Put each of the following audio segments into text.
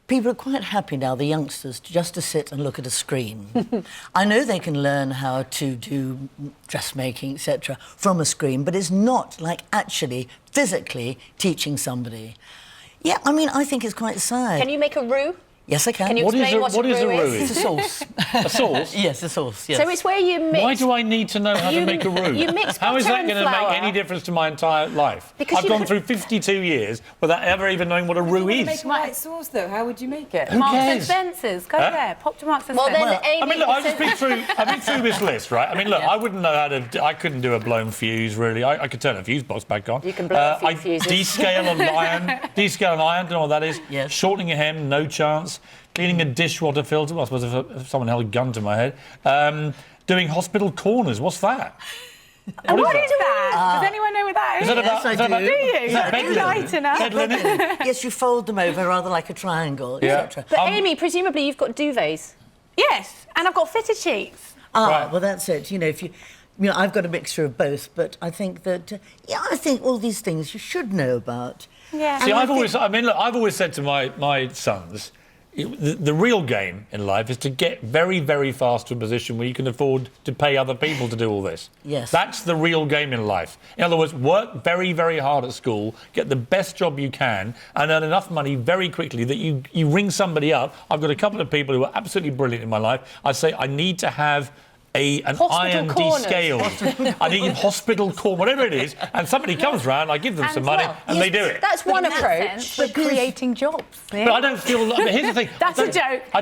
people are quite happy now, the youngsters, just to sit and look at a screen. I know they can learn how to do dressmaking, etc., from a screen, but it's not like actually, physically teaching somebody. Yeah, I mean, I think it's quite sad. Can you make a roux? Yes, I can. Can you explain what a roux is? It's a sauce. A sauce? Yes, a sauce, yes. So it's where you mix... Why do I need to know how to make a roux? You mix How is that butter going and to flour. make any difference to my entire life? Because I've gone through 52 years without ever even knowing what a roux If you is. make a white sauce, though, how would you make it? Who Marks and cares? Spencer's. Go there. Pop to Marks and Well, Spencer's. then, Amy... I mean, look, I've just been through this list, right? I mean, look, I wouldn't know how to... I couldn't do a blown fuse, really. I could turn a fuse box back on. You can blow a few fuses. Descale an iron. Descale an iron, don't know what that is. Yes. Shortening a hem, no chance. Cleaning a dishwater filter, well, I suppose if someone held a gun to my head. Doing hospital corners, what's that? What is that? Does anyone know what that is? Is that about... Yes, I is that do. about- Do you? Is that bed linen? Lightener. Bed linen? Yes, you fold them over rather like a triangle, Yeah. etc. But, Amy, presumably you've got duvets. Yes, and I've got fitted sheets. Right. Well, that's it. You know, if you know, I've got a mixture of both, but I think that, I think all these things you should know about. Yeah. See, I've always said to my sons, the real game in life is to get very, very fast to a position where you can afford to pay other people to do all this. Yes. That's the real game in life. In other words, work very, very hard at school, get the best job you can, and earn enough money very quickly that you ring somebody up. I've got a couple of people who are absolutely brilliant in my life. I say, I need to have an iron corners. descale. I need hospital corner, whatever it is, and somebody comes round, I give them some money, and they do it. That's one In that approach. sense, we're creating jobs. But I don't feel like... But here's the thing. That's a joke. I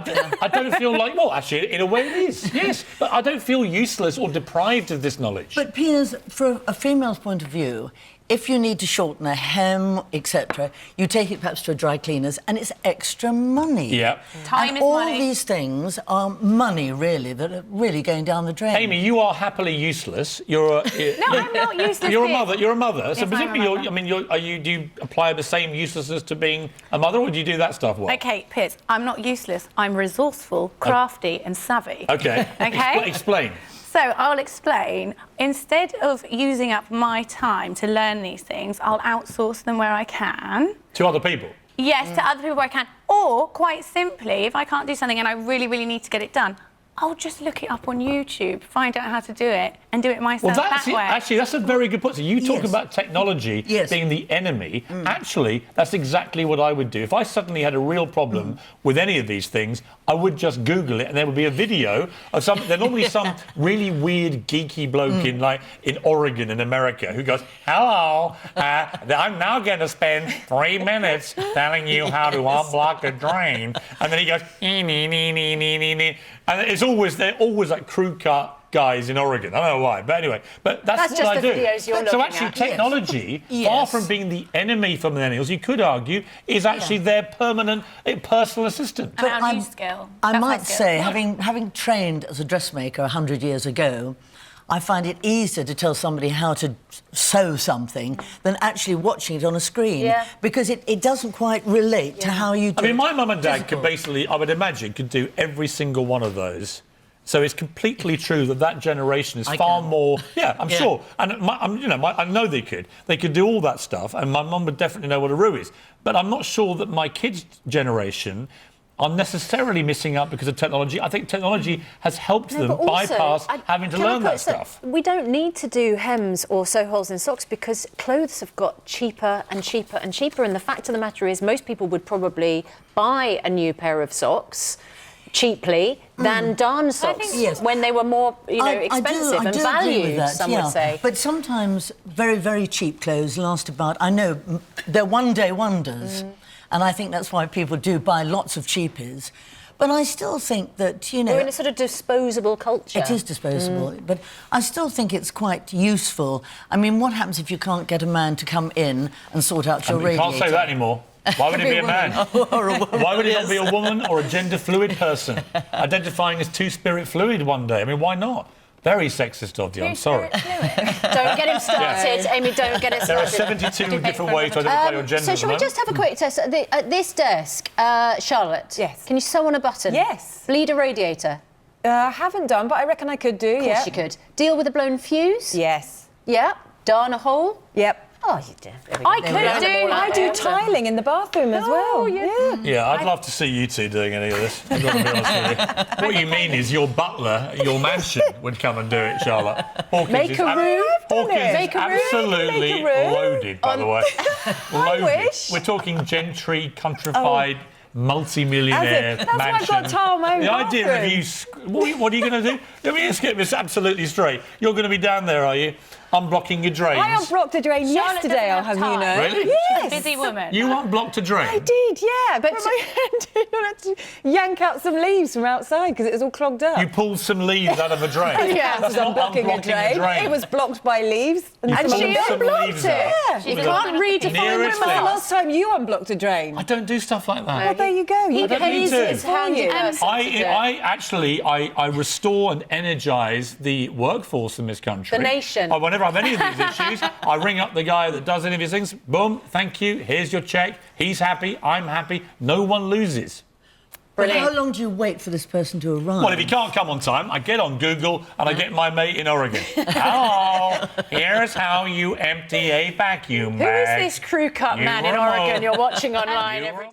don't feel like... Well, actually, in a way it is, yes. But I don't feel useless or deprived of this knowledge. But, Piers, from a female's point of view, if you need to shorten a hem, etc., you take it perhaps to a dry cleaner's and it's extra money. Yeah. Time and is all money. these things are money, really, that are really going down the drain. Amy, you are happily useless. You're a... No, I'm not useless. You're a Piers. mother. You're a mother. Yes, So I'm a presumably, mother. do you apply the same uselessness to being a mother, or do you do that stuff well? OK, Piers, I'm not useless. I'm resourceful, crafty and savvy. OK. OK? Explain. So I'll explain. Instead of using up my time to learn these things, I'll outsource them where I can. To other people? Yes, to other people where I can. Or, quite simply, if I can't do something and I really, really need to get it done, I'll just look it up on YouTube, find out how to do it, and do it myself Well, that way. actually, that's a very good point. So you talk Yes. about technology Yes. being the enemy. Actually, that's exactly what I would do. If I suddenly had a real problem with any of these things, I would just Google it, and there would be a video of some... There's normally some really weird, geeky bloke in Oregon in America who goes, hello, I'm now going to spend 3 minutes telling you how to unblock a drain. And then he goes, nee. And they're always like crew cut guys in Oregon. I don't know why, but anyway. But that's what just I the do. videos you're So looking actually, at. technology, Yes. far from being the enemy for millennials, you could argue, is actually their permanent personal assistant. And our I'm- new skill. I That's might our skill. say, having trained as a dressmaker 100 years ago, I find it easier to tell somebody how to sew something than actually watching it on a screen. Yeah. Because it doesn't quite relate to how you do I mean, it. my mum and dad could Physical. basically, I would imagine, could do every single one of those. So it's completely true that generation is far can. more... Yeah, I'm Yeah. sure. And, I know they could. They could do all that stuff, and my mum would definitely know what a roux is. But I'm not sure that my kids' generation are necessarily missing out because of technology. I think technology has helped them but also, bypass having to can I learn put that so- stuff. We don't need to do hems or sew holes in socks because clothes have got cheaper and cheaper and cheaper. And the fact of the matter is most people would probably buy a new pair of socks cheaply than darn socks Yes. when they were more, expensive and agree valued, with that, some yeah. would say. But sometimes very, very cheap clothes last about... I know they're one-day wonders, and I think that's why people do buy lots of cheapies. But I still think that, We're in a sort of disposable culture. It is disposable, but I still think it's quite useful. I mean, what happens if you can't get a man to come in and sort out your You radiator? can't say that anymore. Why would it be a man? Or a woman. Why would it not be a woman or a gender-fluid person identifying as two-spirit fluid one day? I mean, why not? Very sexist of you, I'm sorry. Don't get him started, Amy, don't get it There are started. 72 different ways to identify your gender. So at the shall we moment. just have a quick test? At this desk, Charlotte, Yes. can you sew on a button? Yes. Bleed a radiator? I haven't done, but I reckon I could do, Of course you could. Deal with a blown fuse? Yes. Yeah. Darn a hole? Yep. Oh, you do. I I do tiling in the bathroom as well. Yeah. Yeah, I'd love to see you two doing any of this. I've got to be honest with you. What you mean is your butler, your mansion, would come and do it, Charlotte. Hawkins Make is a room. Hawkins is Make a room. absolutely Make a room. loaded, by the way. Loaded. wish. We're talking gentry, countrified, multi-millionaire That's why mansion. I've got tile my own The idea of bathroom. you... What are you going to do? Let me just get this absolutely straight. You're going to be down there, are you? Unblocking your drains. I unblocked a drain Charlotte yesterday, I'll doesn't have you have know. Really? Yes. Busy woman. You unblocked a drain? I did, yeah. But my hand, I had to yank out some leaves from outside because it was all clogged up. You pulled some leaves out of a drain? Yeah, That's it was not unblocking a drain. It was blocked by leaves. You And pulled she some unblocked leaves it. out. Yeah. You With can't a- redefine Nearest When was the thing. last time you unblocked a drain? I don't do stuff like that. Well, there you go. You don't need He's to. his handy person to do it. I restore and energise the workforce in this country. The nation. Whenever I have any of these issues, I ring up the guy that does any of his things. Boom, thank you. Here's your check. He's happy. I'm happy. No one loses. But Brilliant. how long do you wait for this person to arrive? Well, if he can't come on time, I get on Google and I get my mate in Oregon. Hello, here's how you empty a vacuum Who is bag. this crew cut You man in remote. Oregon you're watching online You every